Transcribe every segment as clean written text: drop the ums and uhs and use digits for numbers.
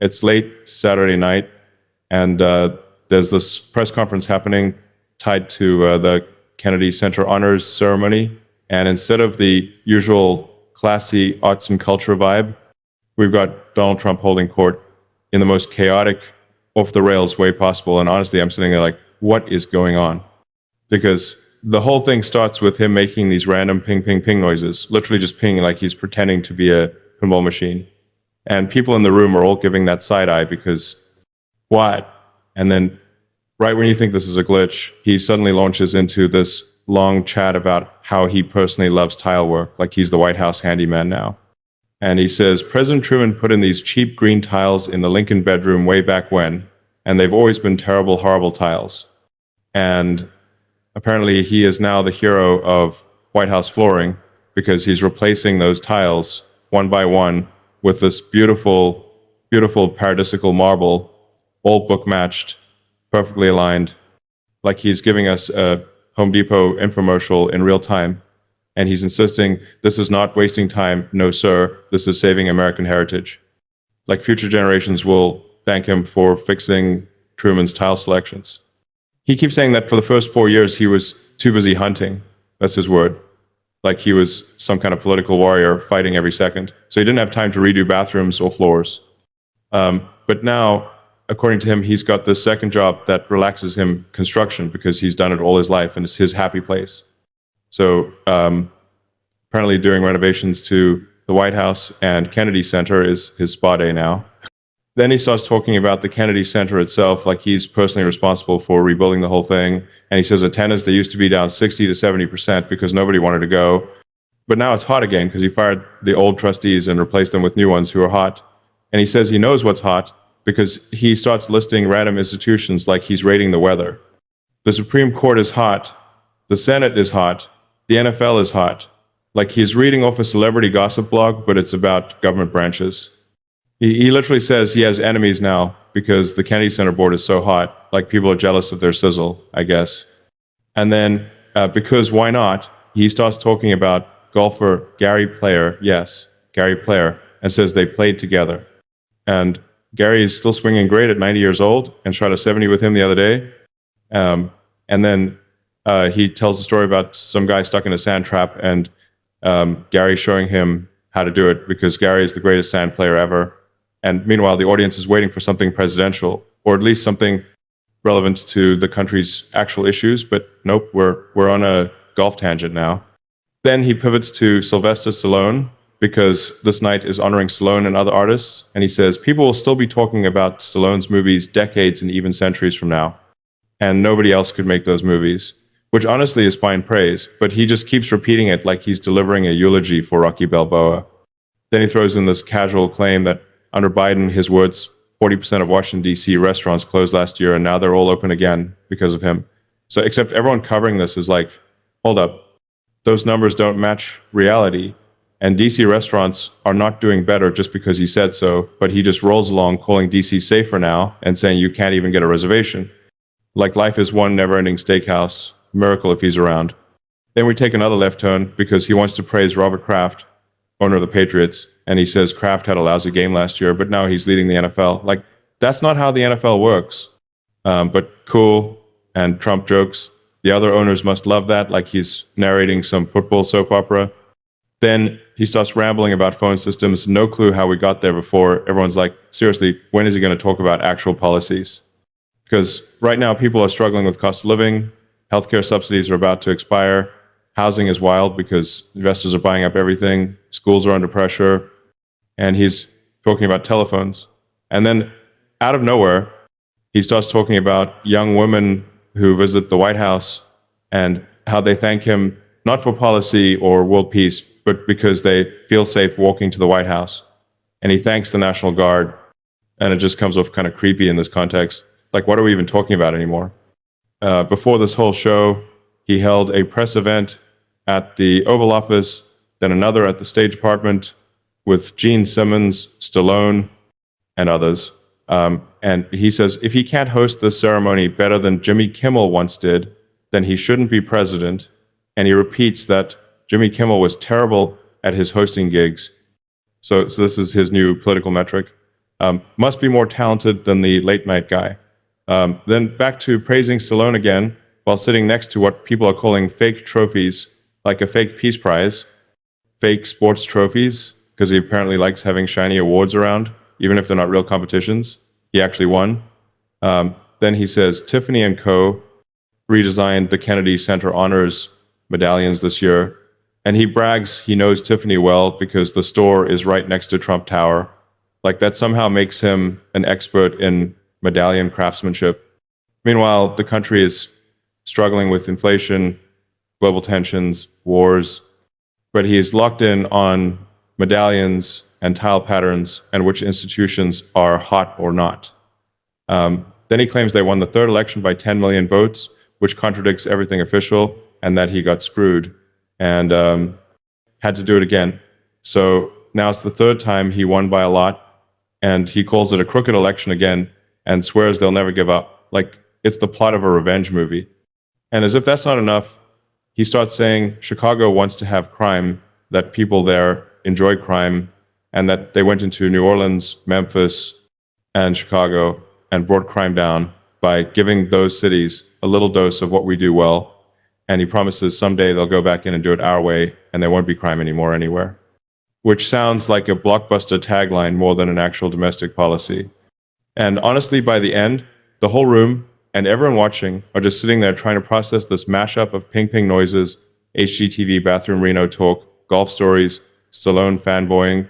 It's late Saturday night, and there's this press conference happening tied to the Kennedy Center Honors Ceremony. And instead of the usual classy arts and culture vibe, we've got Donald Trump holding court in the most chaotic, off-the-rails way possible. And honestly, I'm sitting there like, what is going on? Because the whole thing starts with him making these random ping, ping, ping noises, literally just pinging like he's pretending to be a pinball machine. And people in the room are all giving that side eye because, what? And then right when you think this is a glitch, he suddenly launches into this long chat about how he personally loves tile work, like he's the White House handyman now. And he says, President Truman put in these cheap green tiles in the Lincoln bedroom way back when, and they've always been terrible, horrible tiles. And apparently he is now the hero of White House flooring because he's replacing those tiles one by one with this beautiful, beautiful paradisical marble, all book matched, perfectly aligned, like he's giving us a Home Depot infomercial in real time. And he's insisting, this is not wasting time, no sir, this is saving American heritage. Like future generations will thank him for fixing Truman's tile selections. He keeps saying that for the first 4 years he was too busy hunting. That's his word. Like he was some kind of political warrior fighting every second. So he didn't have time to redo bathrooms or floors. But now, according to him, he's got this second job that relaxes him, construction, because he's done it all his life and it's his happy place. So apparently doing renovations to the White House and Kennedy Center is his spa day now. Then he starts talking about the Kennedy Center itself, like he's personally responsible for rebuilding the whole thing. And he says attendance, they used to be down 60 to 70% because nobody wanted to go. But now it's hot again because he fired the old trustees and replaced them with new ones who are hot. And he says he knows what's hot because he starts listing random institutions like he's rating the weather. The Supreme Court is hot. The Senate is hot. The NFL is hot. Like he's reading off a celebrity gossip blog, but it's about government branches. He literally says he has enemies now because the Kennedy Center board is so hot. Like people are jealous of their sizzle, I guess. And then because why not, he starts talking about golfer Gary Player, yes, Gary Player, and says they played together. And Gary is still swinging great at 90 years old and shot a 70 with him the other day. And then he tells a story about some guy stuck in a sand trap and Gary showing him how to do it because Gary is the greatest sand player ever. And meanwhile, the audience is waiting for something presidential, or at least something relevant to the country's actual issues. But nope, we're on a golf tangent now. Then he pivots to Sylvester Stallone, because this night is honoring Stallone and other artists. And he says, people will still be talking about Stallone's movies decades and even centuries from now. And nobody else could make those movies, which honestly is fine praise. But he just keeps repeating it like he's delivering a eulogy for Rocky Balboa. Then he throws in this casual claim that under Biden, his words, 40% of Washington, D.C. restaurants closed last year, and now they're all open again because of him. So except everyone covering this is like, hold up, those numbers don't match reality. And D.C. restaurants are not doing better just because he said so, but he just rolls along calling D.C. safer now and saying you can't even get a reservation. Like life is one never-ending steakhouse, miracle if he's around. Then we take another left turn because he wants to praise Robert Kraft, owner of the Patriots, and he says Kraft had a lousy game last year, but now he's leading the NFL. Like, that's not how the NFL works. But cool, and Trump jokes. The other owners must love that, like he's narrating some football soap opera. Then he starts rambling about phone systems, no clue how we got there before. Everyone's like, seriously, when is he going to talk about actual policies? Because right now people are struggling with cost of living, healthcare subsidies are about to expire, housing is wild because investors are buying up everything, schools are under pressure, and he's talking about telephones. And then out of nowhere, he starts talking about young women who visit the White House and how they thank him not for policy or world peace, but because they feel safe walking to the White House. And he thanks the National Guard, and it just comes off kind of creepy in this context. Like, what are we even talking about anymore? Before this whole show, he held a press event at the Oval Office, then another at the State Department with Gene Simmons, Stallone, and others. And he says, if he can't host this ceremony better than Jimmy Kimmel once did, then he shouldn't be president. And he repeats that Jimmy Kimmel was terrible at his hosting gigs. So this is his new political metric. Must be more talented than the late night guy. Then back to praising Stallone again, while sitting next to what people are calling fake trophies, like a fake Peace Prize, fake sports trophies, because he apparently likes having shiny awards around, even if they're not real competitions. He actually won. Then he says Tiffany & Co. redesigned the Kennedy Center Honors medallions this year, and he brags he knows Tiffany well because the store is right next to Trump Tower. Like that somehow makes him an expert in medallion craftsmanship. Meanwhile, the country is struggling with inflation, global tensions, wars, but he is locked in on medallions and tile patterns and which institutions are hot or not. Then he claims they won the third election by 10 million votes, which contradicts everything official, and that he got screwed and had to do it again. So now it's the third time he won by a lot, and he calls it a crooked election again and swears they'll never give up. Like it's the plot of a revenge movie. And as if that's not enough, he starts saying Chicago wants to have crime, that people there enjoy crime, and that they went into New Orleans, Memphis, and Chicago and brought crime down by giving those cities a little dose of what we do well. And he promises someday they'll go back in and do it our way, and there won't be crime anymore anywhere. Which sounds like a blockbuster tagline more than an actual domestic policy. And honestly, by the end, the whole room and everyone watching are just sitting there trying to process this mashup of ping-ping noises, HGTV bathroom Reno talk, golf stories, Stallone fanboying,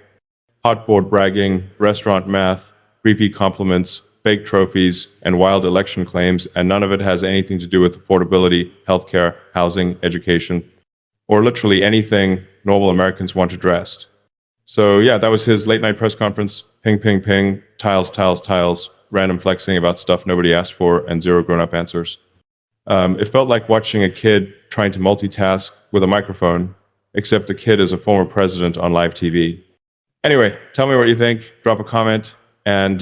hotboard bragging, restaurant math, creepy compliments, fake trophies, and wild election claims, and none of it has anything to do with affordability, healthcare, housing, education, or literally anything normal Americans want addressed. So yeah, that was his late night press conference. Ping, ping, ping, tiles, tiles, tiles, random flexing about stuff nobody asked for, and zero grown-up answers. It felt like watching a kid trying to multitask with a microphone, except the kid is a former president on live TV. Anyway, tell me what you think, drop a comment, and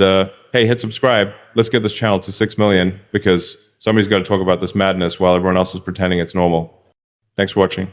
hey, hit subscribe. Let's get this channel to 6 million, because somebody's got to talk about this madness while everyone else is pretending it's normal. Thanks for watching.